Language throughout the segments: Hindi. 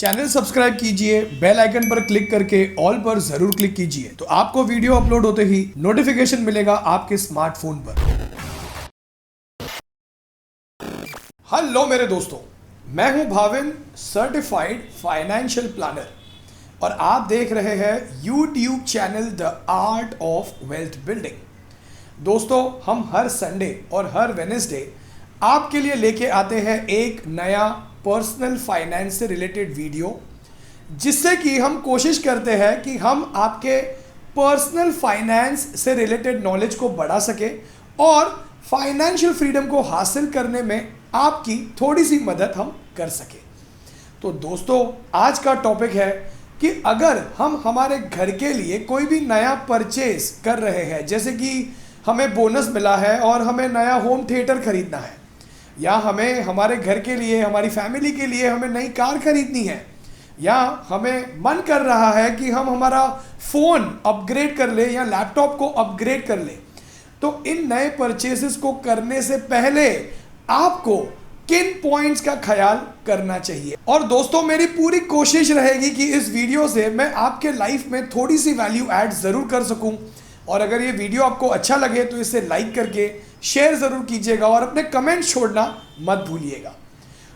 चैनल सब्सक्राइब कीजिए, बेल आइकन पर क्लिक करके ऑल पर जरूर क्लिक कीजिए तो आपको वीडियो अपलोड होते ही नोटिफिकेशन मिलेगा आपके स्मार्टफोन पर। हेलो मेरे दोस्तों, मैं हूं भाविन, सर्टिफाइड फाइनेंशियल प्लानर और आप देख रहे हैं YouTube channel the art of wealth building. दोस्तों, हम हर संडे और हर वेडनेसडे आपके लिए लेके आते हैं एक नया पर्सनल फाइनेंस से रिलेटेड वीडियो, जिससे कि हम कोशिश करते हैं कि हम आपके पर्सनल फाइनेंस से रिलेटेड नॉलेज को बढ़ा सके और फाइनेंशियल फ्रीडम को हासिल करने में आपकी थोड़ी सी मदद हम कर सके। तो दोस्तों, आज का टॉपिक है कि अगर हम हमारे घर के लिए कोई भी नया परचेज कर रहे हैं, जैसे कि हमें बोनस मिला है और हमें नया होम थिएटर खरीदना है, या हमें हमारे घर के लिए, हमारी फैमिली के लिए हमें नई कार खरीदनी है, या हमें मन कर रहा है कि हम हमारा फ़ोन अपग्रेड कर ले या लैपटॉप को अपग्रेड कर ले, तो इन नए परचेसेस को करने से पहले आपको किन पॉइंट्स का ख्याल करना चाहिए। और दोस्तों, मेरी पूरी कोशिश रहेगी कि इस वीडियो से मैं आपके लाइफ में थोड़ी सी वैल्यू ऐड ज़रूर कर सकूं। और अगर ये वीडियो आपको अच्छा लगे तो इसे लाइक करके शेयर ज़रूर कीजिएगा और अपने कमेंट छोड़ना मत भूलिएगा।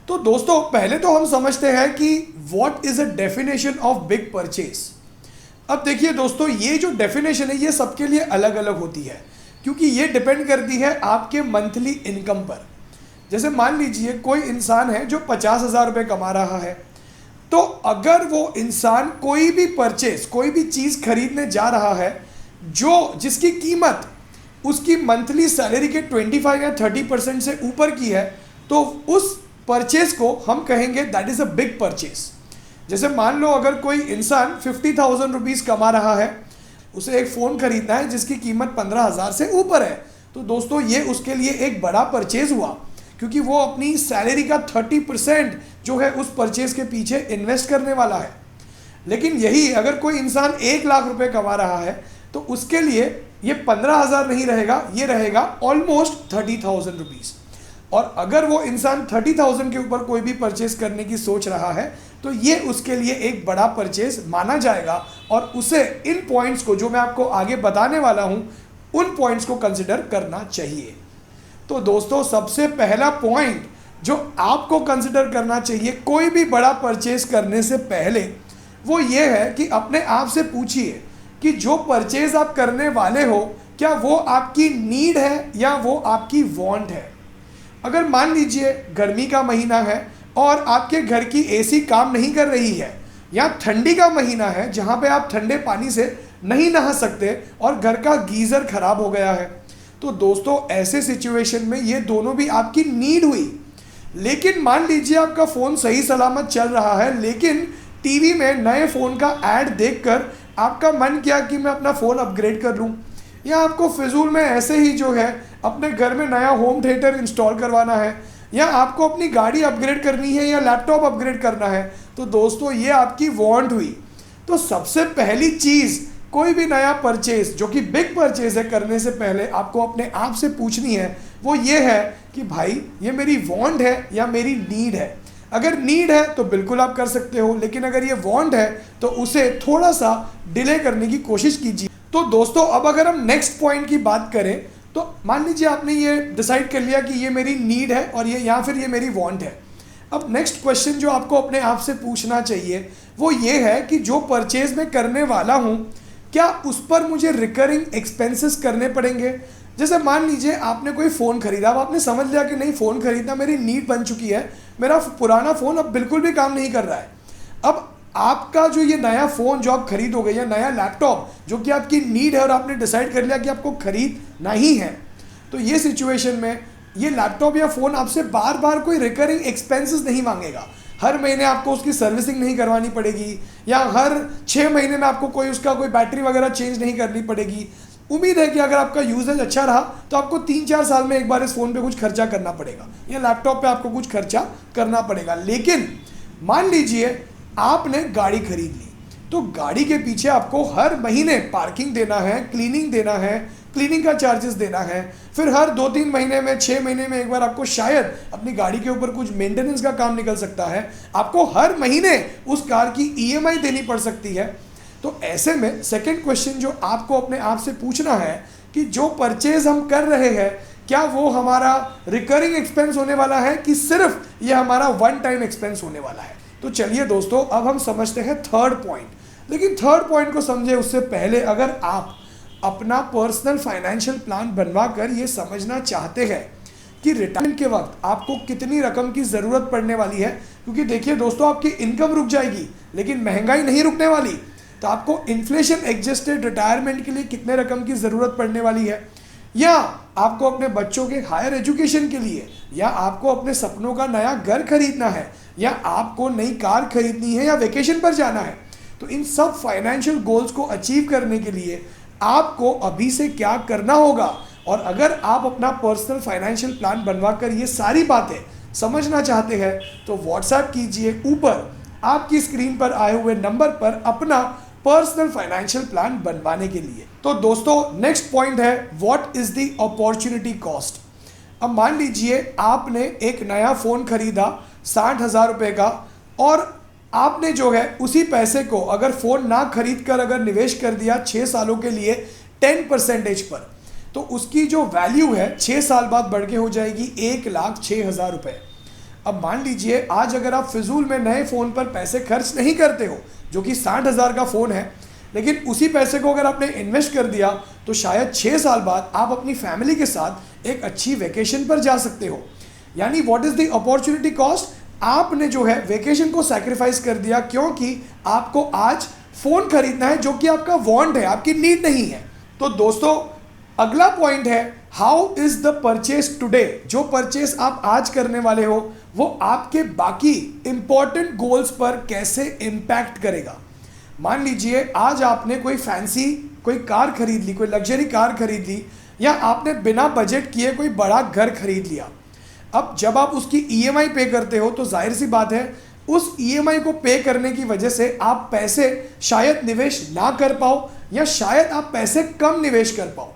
तो दोस्तों, पहले तो हम समझते हैं कि what is a definition of big purchase. अब देखिए दोस्तों, ये जो डेफिनेशन है ये सबके लिए अलग अलग होती है, क्योंकि ये डिपेंड करती है आपके मंथली इनकम पर। जैसे मान लीजिए कोई इंसान है जो 50,000 रुपये कमा रहा है, तो अगर वो इंसान कोई भी परचेज, कोई भी चीज़ खरीदने जा रहा है जिसकी कीमत उसकी मंथली सैलरी के 25 या 30% से ऊपर की है, तो उस परचेज को हम कहेंगे that is a big purchase. जैसे मान लो अगर कोई इंसान 50,000 रुपीज़ कमा रहा है, उसे एक फ़ोन खरीदना है जिसकी कीमत 15,000 से ऊपर है, तो दोस्तों ये उसके लिए एक बड़ा परचेज हुआ, क्योंकि वो अपनी सैलरी का 30% जो है उस परचेज के पीछे इन्वेस्ट करने वाला है। लेकिन यही अगर कोई इंसान 1 लाख रुपए कमा रहा है, तो उसके लिए ये 15,000 नहीं रहेगा, ये रहेगा ऑलमोस्ट 30,000 रुपीज़। और अगर वो इंसान 30,000 के ऊपर कोई भी परचेज करने की सोच रहा है, तो ये उसके लिए एक बड़ा परचेज माना जाएगा और उसे इन पॉइंट्स को, जो मैं आपको आगे बताने वाला हूँ, उन पॉइंट्स को कंसिडर करना चाहिए। तो दोस्तों, सबसे पहला पॉइंट जो आपको कंसिडर करना चाहिए कोई भी बड़ा परचेज करने से पहले, वो ये है कि अपने आप से पूछिए कि जो परचेज आप करने वाले हो, क्या वो आपकी नीड है या वो आपकी वांट है। अगर मान लीजिए गर्मी का महीना है और आपके घर की एसी काम नहीं कर रही है, या ठंडी का महीना है जहाँ पे आप ठंडे पानी से नहीं नहा सकते और घर का गीज़र खराब हो गया है, तो दोस्तों ऐसे सिचुएशन में ये दोनों भी आपकी नीड हुई। लेकिन मान लीजिए आपका फ़ोन सही सलामत चल रहा है, लेकिन टीवी में नए फ़ोन का ऐड देखकर आपका मन किया कि मैं अपना फ़ोन अपग्रेड कर लूँ, या आपको फिजूल में ऐसे ही जो है अपने घर में नया होम थिएटर इंस्टॉल करवाना है, या आपको अपनी गाड़ी अपग्रेड करनी है या लैपटॉप अपग्रेड करना है, तो दोस्तों ये आपकी वांट हुई। तो सबसे पहली चीज़ कोई भी नया परचेज जो कि बिग परचेज है करने से पहले आपको अपने आप से पूछनी है, वो ये है कि भाई ये मेरी वांट है या मेरी नीड है। अगर नीड है तो बिल्कुल आप कर सकते हो, लेकिन अगर ये वांट है तो उसे थोड़ा सा डिले करने की कोशिश कीजिए। तो दोस्तों, अब अगर हम नेक्स्ट पॉइंट की बात करें, तो मान लीजिए आपने ये डिसाइड कर लिया कि ये मेरी नीड है और ये, या फिर ये मेरी वांट है। अब नेक्स्ट क्वेश्चन जो आपको अपने आप से पूछना चाहिए वो ये है कि जो परचेज मैं करने वाला हूँ, क्या उस पर मुझे रिकरिंग एक्सपेंसेस करने पड़ेंगे। जैसे मान लीजिए आपने कोई फ़ोन खरीदा, अब आपने समझ लिया कि नहीं, फ़ोन खरीदना मेरी नीड बन चुकी है, मेरा पुराना फ़ोन अब बिल्कुल भी काम नहीं कर रहा है। अब आपका जो ये नया फ़ोन जो आप खरीदोगे या नया लैपटॉप जो कि आपकी नीड है और आपने डिसाइड कर लिया कि आपको खरीदना ही है, तो ये सिचुएशन में ये लैपटॉप या फ़ोन आपसे बार बार कोई रिकरिंग एक्सपेंसेस नहीं मांगेगा। हर महीने आपको उसकी सर्विसिंग नहीं करवानी पड़ेगी, या हर 6 महीने में आपको कोई बैटरी वगैरह चेंज नहीं करनी पड़ेगी। उम्मीद है कि अगर आपका यूजेज अच्छा रहा तो आपको 3-4 साल में एक बार इस फ़ोन पे कुछ खर्चा करना पड़ेगा, या लैपटॉप पे आपको कुछ खर्चा करना पड़ेगा। लेकिन मान लीजिए आपने गाड़ी खरीद ली, तो गाड़ी के पीछे आपको हर महीने पार्किंग देना है, क्लीनिंग देना है, क्लीनिंग का चार्जेस देना है, फिर हर 2-3 महीने में 6 महीने में एक बार आपको शायद अपनी गाड़ी के ऊपर कुछ मेंटेनेंस का काम निकल सकता है, आपको हर महीने उस कार की ईएमआई देनी पड़ सकती है। तो ऐसे में सेकंड क्वेश्चन जो आपको अपने आप से पूछना है कि जो परचेज हम कर रहे हैं क्या वो हमारा रिकरिंग एक्सपेंस होने वाला है कि सिर्फ ये हमारा वन टाइम एक्सपेंस होने वाला है। तो चलिए दोस्तों, अब हम समझते हैं थर्ड पॉइंट। लेकिन थर्ड पॉइंट को समझे उससे पहले अगर आप अपना पर्सनल फाइनेंशियल प्लान बनवा कर ये समझना चाहते हैं कि रिटायरमेंट के वक्त आपको कितनी रकम की ज़रूरत पड़ने वाली है, क्योंकि देखिए दोस्तों, आपकी इनकम रुक जाएगी लेकिन महंगाई नहीं रुकने वाली, तो आपको इन्फ्लेशन एडजस्टेड रिटायरमेंट के लिए कितने रकम की ज़रूरत पड़ने वाली है, या आपको अपने बच्चों के हायर एजुकेशन के लिए, या आपको अपने सपनों का नया घर खरीदना है, या आपको नई कार खरीदनी है, या वेकेशन पर जाना है। तो इन सब फाइनेंशियल गोल्स को अचीव करने के लिए आपको अभी से क्या करना होगा, और अगर आप अपना पर्सनल फाइनेंशियल प्लान बनवा कर ये सारी बातें समझना चाहते हैं तो व्हाट्सएप कीजिए ऊपर आपकी स्क्रीन पर आए हुए नंबर पर अपना पर्सनल फाइनेंशियल प्लान बनवाने के लिए। तो दोस्तों, नेक्स्ट पॉइंट है what is the opportunity cost. अब मान लीजिए आपने एक नया फ़ोन खरीदा 60,000 रुपये का, और आपने जो है उसी पैसे को अगर फ़ोन ना खरीद कर अगर निवेश कर दिया 6 सालों के लिए 10% पर, तो उसकी जो वैल्यू है 6 साल बाद बढ़ के हो जाएगी 1,06,000 रुपये। अब मान लीजिए आज अगर आप फिजूल में नए फ़ोन पर पैसे खर्च नहीं करते हो, जो कि 60,000 का फ़ोन है, लेकिन उसी पैसे को अगर आपने इन्वेस्ट कर दिया तो शायद 6 साल बाद आप अपनी फैमिली के साथ एक अच्छी वेकेशन पर जा सकते हो। यानी what is the opportunity cost, आपने जो है वेकेशन को सैक्रिफाइस कर दिया क्योंकि आपको आज फ़ोन खरीदना है जो कि आपका वांट है, आपकी नीड नहीं है। तो दोस्तों, अगला पॉइंट है how is the purchase today. जो परचेज आप आज करने वाले हो वो आपके बाकी इंपॉर्टेंट गोल्स पर कैसे इम्पैक्ट करेगा। मान लीजिए आज आपने कोई कार खरीद ली, कोई लग्जरी कार खरीद ली, या आपने बिना बजट किए कोई बड़ा घर खरीद लिया। अब जब आप उसकी ईएमआई पे करते हो तो जाहिर सी बात है उस ईएमआई को पे करने की वजह से आप पैसे शायद निवेश ना कर पाओ, या शायद आप पैसे कम निवेश कर पाओ,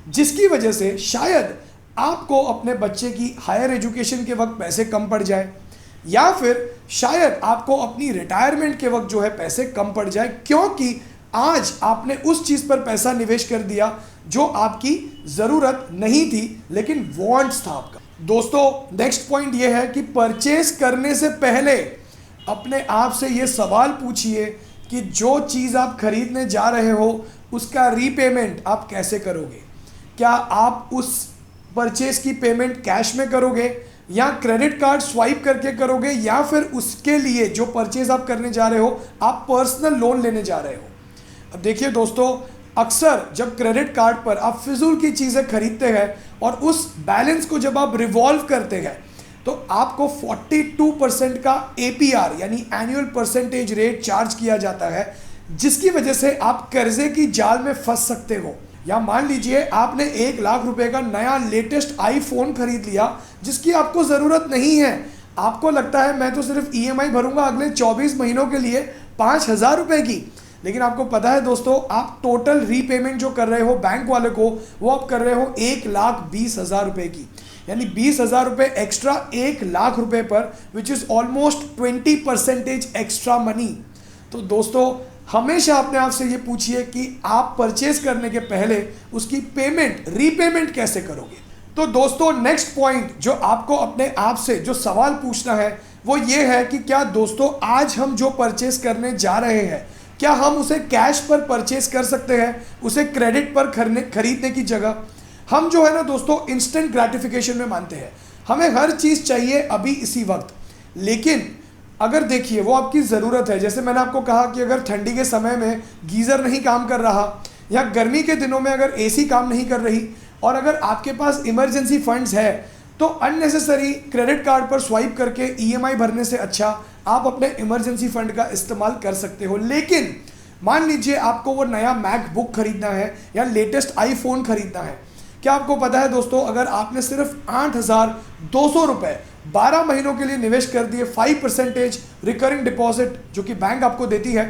जिसकी वजह से शायद आपको अपने बच्चे की हायर एजुकेशन के वक्त पैसे कम पड़ जाए, या फिर शायद आपको अपनी रिटायरमेंट के वक्त जो है पैसे कम पड़ जाए, क्योंकि आज आपने उस चीज़ पर पैसा निवेश कर दिया जो आपकी ज़रूरत नहीं थी लेकिन वांट्स था आपका। दोस्तों, नेक्स्ट पॉइंट ये है कि परचेस करने से पहले अपने आप से ये सवाल पूछिए कि जो चीज़ आप खरीदने जा रहे हो उसका रीपेमेंट आप कैसे करोगे। क्या आप उस परचेस की पेमेंट कैश में करोगे, या क्रेडिट कार्ड स्वाइप करके करोगे, या फिर उसके लिए जो परचेज आप करने जा रहे हो आप पर्सनल लोन लेने जा रहे हो। अब देखिए दोस्तों, अक्सर जब क्रेडिट कार्ड पर आप फिजूल की चीज़ें खरीदते हैं और उस बैलेंस को जब आप रिवॉल्व करते हैं तो आपको 42% का APR यानी एनुअल परसेंटेज रेट चार्ज किया जाता है, जिसकी वजह से आप कर्जे की जाल में फंस सकते हो। या मान लीजिए आपने 1,00,000 रुपए का नया लेटेस्ट आईफोन खरीद लिया जिसकी आपको ज़रूरत नहीं है। आपको लगता है मैं तो सिर्फ EMI भरूंगा अगले 24 महीनों के लिए 5,000 रुपये की, लेकिन आपको पता है दोस्तों आप टोटल रीपेमेंट जो कर रहे हो बैंक वाले को वो आप कर रहे हो 1,20,000 रुपये की, यानी 20,000 रुपये एक्स्ट्रा 1,00,000 रुपये पर, which is almost 20% extra money. तो दोस्तों हमेशा अपने आप से ये पूछिए कि आप परचेज करने के पहले उसकी रीपेमेंट कैसे करोगे। तो दोस्तों नेक्स्ट पॉइंट जो आपको अपने आप से जो सवाल पूछना है वो ये है कि क्या दोस्तों आज हम जो परचेज करने जा रहे हैं क्या हम उसे कैश पर परचेज कर सकते हैं, उसे क्रेडिट पर खरीदने की जगह। हम जो है ना दोस्तों इंस्टेंट ग्रेटिफिकेशन में मानते हैं, हमें हर चीज़ चाहिए अभी इसी वक्त। लेकिन अगर देखिए वो आपकी ज़रूरत है, जैसे मैंने आपको कहा कि अगर ठंडी के समय में गीज़र नहीं काम कर रहा या गर्मी के दिनों में अगर AC काम नहीं कर रही और अगर आपके पास इमरजेंसी फंड्स है तो अननेसेसरी क्रेडिट कार्ड पर स्वाइप करके EMI भरने से अच्छा आप अपने इमरजेंसी फंड का इस्तेमाल कर सकते हो। लेकिन मान लीजिए आपको वो नया मैकबुक खरीदना है या लेटेस्ट आईफोन खरीदना है। क्या आपको पता है दोस्तों अगर आपने सिर्फ 8,200 रुपये 12 महीनों के लिए निवेश कर दिए 5% रिकरिंग डिपॉजिट जो कि बैंक आपको देती है,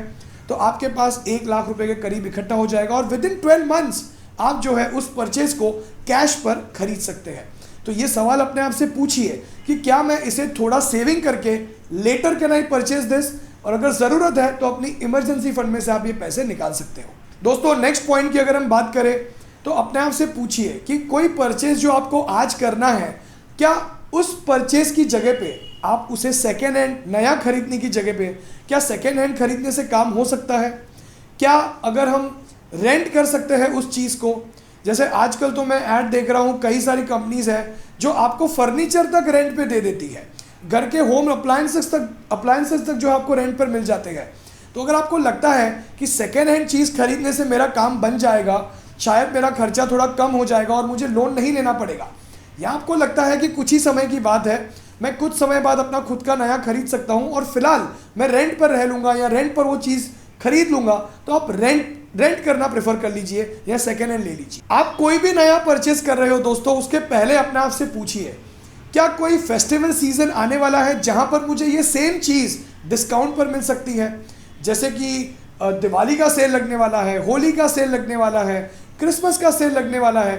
तो आपके पास 1,00,000 रुपये के करीब इकट्ठा हो जाएगा और विद इन 12 मंथ्स आप जो है उस परचेज को कैश पर खरीद सकते हैं। तो ये सवाल अपने आप से पूछिए कि क्या मैं इसे थोड़ा सेविंग करके later can I purchase this, और अगर ज़रूरत है तो अपनी इमरजेंसी फंड में से आप ये पैसे निकाल सकते हो। दोस्तों नेक्स्ट पॉइंट की अगर हम बात करें तो अपने आप से पूछिए कि कोई परचेज जो आपको आज करना है, क्या उस परचेज की जगह पे आप उसे सेकेंड हैंड नया खरीदने की जगह पे क्या सेकेंड हैंड खरीदने से काम हो सकता है? क्या अगर हम रेंट कर सकते हैं उस चीज़ को? जैसे आजकल तो मैं ऐड देख रहा हूँ, कई सारी कंपनीज है जो आपको फर्नीचर तक रेंट पे दे देती है, घर के होम अप्लायंसेस तक जो आपको रेंट पर मिल जाते हैं। तो अगर आपको लगता है कि सेकेंड हैंड चीज़ खरीदने से मेरा काम बन जाएगा, शायद मेरा खर्चा थोड़ा कम हो जाएगा और मुझे लोन नहीं लेना पड़ेगा, या आपको लगता है कि कुछ ही समय की बात है, मैं कुछ समय बाद अपना खुद का नया खरीद सकता हूँ और फिलहाल मैं रेंट पर रह लूँगा या रेंट पर वो चीज़ खरीद लूँगा, तो आप रेंट करना प्रेफर कर लीजिए या सेकेंड हैंड ले लीजिए। आप कोई भी नया परचेस कर रहे हो दोस्तों, उसके पहले अपने आप से पूछिए क्या कोई फेस्टिवल सीजन आने वाला है जहाँ पर मुझे ये सेम चीज़ डिस्काउंट पर मिल सकती है। जैसे कि दिवाली का सेल लगने वाला है, होली का सेल लगने वाला है, क्रिसमस का सेल लगने वाला है।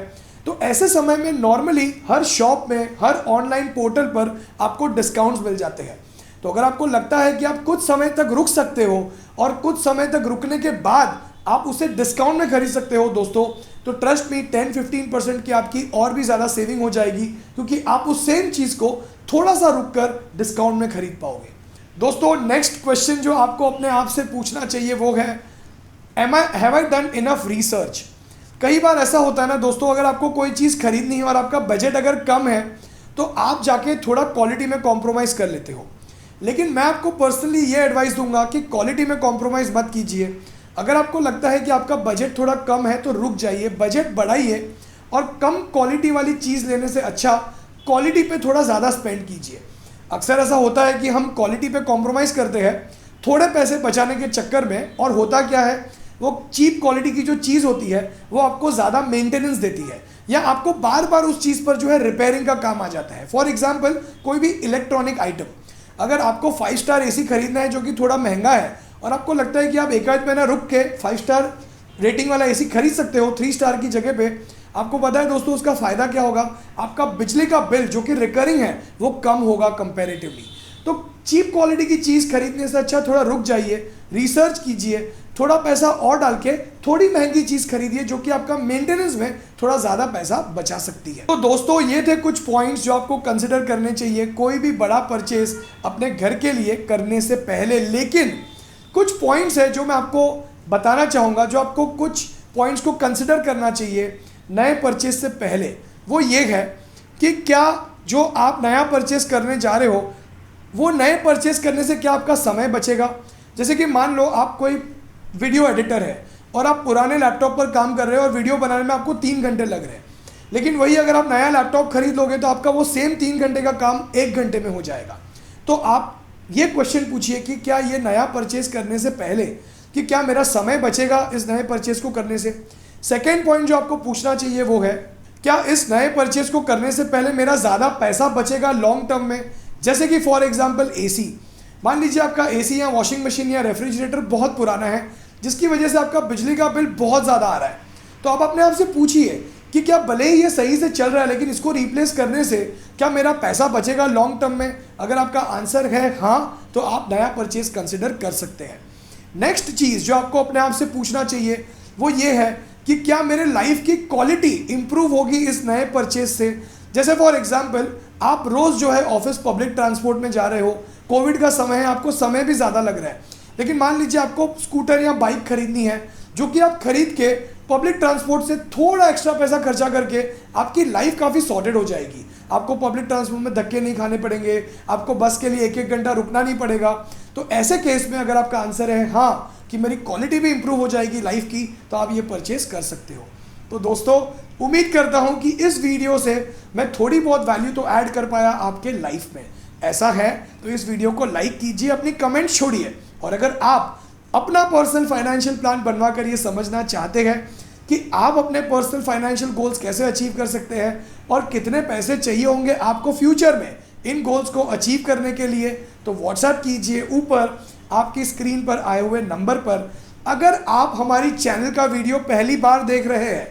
तो ऐसे समय में नॉर्मली हर शॉप में, हर ऑनलाइन पोर्टल पर आपको डिस्काउंट्स मिल जाते हैं। तो अगर आपको लगता है कि आप कुछ समय तक रुक सकते हो और कुछ समय तक रुकने के बाद आप उसे डिस्काउंट में खरीद सकते हो दोस्तों, तो ट्रस्ट मी 10-15% की आपकी और भी ज़्यादा सेविंग हो जाएगी, क्योंकि आप उस सेम चीज़ को थोड़ा सा रुक कर डिस्काउंट में खरीद पाओगे। दोस्तों नेक्स्ट क्वेश्चन जो आपको अपने आप से पूछना चाहिए वो है, have I done enough research? कई बार ऐसा होता है ना दोस्तों, अगर आपको कोई चीज़ खरीदनी है और आपका बजट अगर कम है तो आप जाके थोड़ा क्वालिटी में कॉम्प्रोमाइज़ कर लेते हो। लेकिन मैं आपको पर्सनली ये एडवाइस दूंगा कि क्वालिटी में कॉम्प्रोमाइज़ मत कीजिए। अगर आपको लगता है कि आपका बजट थोड़ा कम है तो रुक जाइए, बजट बढ़ाइए और कम क्वालिटी वाली चीज़ लेने से अच्छा क्वालिटी पे थोड़ा ज़्यादा स्पेंड कीजिए। अक्सर ऐसा होता है कि हम क्वालिटी पे कॉम्प्रोमाइज़ करते हैं थोड़े पैसे बचाने के चक्कर में, और होता क्या है, वो चीप क्वालिटी की जो चीज़ होती है वो आपको ज़्यादा मेंटेनेंस देती है या आपको बार बार उस चीज़ पर जो है रिपेयरिंग का काम आ जाता है। फॉर एग्जांपल कोई भी इलेक्ट्रॉनिक आइटम, अगर आपको 5 स्टार एसी खरीदना है जो कि थोड़ा महंगा है और आपको लगता है कि आप एक आध महीना रुक के 5 स्टार रेटिंग वाला एसी खरीद सकते हो 3 स्टार की जगह पे, आपको पता है दोस्तों उसका फ़ायदा क्या होगा, आपका बिजली का बिल जो कि रिकरिंग है वो कम होगा कंपैरेटिवली। तो चीप क्वालिटी की चीज़ खरीदने से अच्छा थोड़ा रुक जाइए, रिसर्च कीजिए, थोड़ा पैसा और डाल के थोड़ी महंगी चीज़ खरीदिए जो कि आपका मेंटेनेंस में थोड़ा ज़्यादा पैसा बचा सकती है। तो दोस्तों ये थे कुछ पॉइंट्स जो आपको कंसिडर करने चाहिए कोई भी बड़ा परचेज अपने घर के लिए करने से पहले। लेकिन कुछ पॉइंट्स है जो मैं आपको बताना चाहूँगा, जो आपको कुछ पॉइंट्स को कंसिडर करना चाहिए नए परचेज से पहले। वो ये है कि क्या जो आप नया परचेज करने जा रहे हो वो नए परचेज करने से क्या आपका समय बचेगा। जैसे कि मान लो आप कोई वीडियो एडिटर है और आप पुराने लैपटॉप पर काम कर रहे हो और वीडियो बनाने में आपको 3 घंटे लग रहे हैं, लेकिन वही अगर आप नया लैपटॉप खरीद लोगे तो आपका वो सेम 3 घंटे का काम 1 घंटे में हो जाएगा। तो आप ये क्वेश्चन पूछिए कि क्या ये नया परचेज करने से पहले कि क्या मेरा समय बचेगा इस नए परचेज को करने से। सेकेंड पॉइंट जो आपको पूछना चाहिए वो है, क्या इस नए परचेज को करने से पहले मेरा ज़्यादा पैसा बचेगा लॉन्ग टर्म में। जैसे कि फॉर एग्जांपल एसी, मान लीजिए आपका एसी या वॉशिंग मशीन या रेफ्रिजरेटर बहुत पुराना है जिसकी वजह से आपका बिजली का बिल बहुत ज़्यादा आ रहा है, तो आप अपने आप से पूछिए कि क्या भले ही ये सही से चल रहा है लेकिन इसको रिप्लेस करने से क्या मेरा पैसा बचेगा लॉन्ग टर्म में। अगर आपका आंसर है हाँ, तो आप नया परचेज कंसिडर कर सकते हैं। नेक्स्ट चीज़ जो आपको अपने आप से पूछना चाहिए वो ये है कि क्या मेरे लाइफ की क्वालिटी इंप्रूव होगी इस नए परचेज से। जैसे फॉर एग्जांपल आप रोज़ जो है ऑफिस पब्लिक ट्रांसपोर्ट में जा रहे हो, कोविड का समय है, आपको समय भी ज़्यादा लग रहा है, लेकिन मान लीजिए आपको स्कूटर या बाइक खरीदनी है जो कि आप खरीद के पब्लिक ट्रांसपोर्ट से थोड़ा एक्स्ट्रा पैसा खर्चा करके आपकी लाइफ काफ़ी सॉर्टेड हो जाएगी। आपको पब्लिक ट्रांसपोर्ट में धक्के नहीं खाने पड़ेंगे, आपको बस के लिए 1-1 घंटा रुकना नहीं पड़ेगा। तो ऐसे केस में अगर आपका आंसर है हाँ कि मेरी क्वालिटी भी इंप्रूव हो जाएगी लाइफ की, तो आप ये परचेज कर सकते हो। तो दोस्तों उम्मीद करता हूँ कि इस वीडियो से मैं थोड़ी बहुत वैल्यू तो ऐड कर पाया आपके लाइफ में। ऐसा है तो इस वीडियो को लाइक कीजिए, अपनी कमेंट छोड़िए, और अगर आप अपना पर्सनल फाइनेंशियल प्लान बनवा कर ये समझना चाहते हैं कि आप अपने पर्सनल फाइनेंशियल गोल्स कैसे अचीव कर सकते हैं और कितने पैसे चाहिए होंगे आपको फ्यूचर में इन गोल्स को अचीव करने के लिए, तो व्हाट्सएप कीजिए ऊपर आपकी स्क्रीन पर आए हुए नंबर पर। अगर आप हमारी चैनल का वीडियो पहली बार देख रहे हैं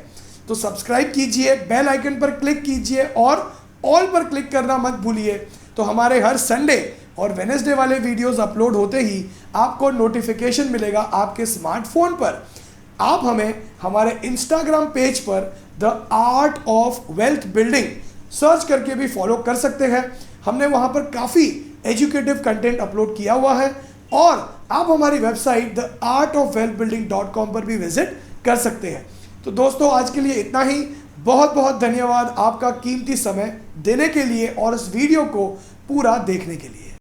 तो सब्सक्राइब कीजिए, बेल आइकन पर क्लिक कीजिए और ऑल पर क्लिक करना मत भूलिए। तो हमारे हर संडे और वेनेसडे वाले वीडियोस अपलोड होते ही आपको नोटिफिकेशन मिलेगा आपके स्मार्टफोन पर। आप हमें हमारे इंस्टाग्राम पेज पर the art of wealth building search करके भी फॉलो कर सकते हैं। हमने वहाँ पर काफ़ी एजुकेटिव कंटेंट अपलोड किया हुआ है और आप हमारी वेबसाइट theartofwealthbuilding.com पर भी विजिट कर सकते हैं। तो दोस्तों आज के लिए इतना ही। बहुत बहुत धन्यवाद आपका कीमती समय देने के लिए और इस वीडियो को पूरा देखने के लिए।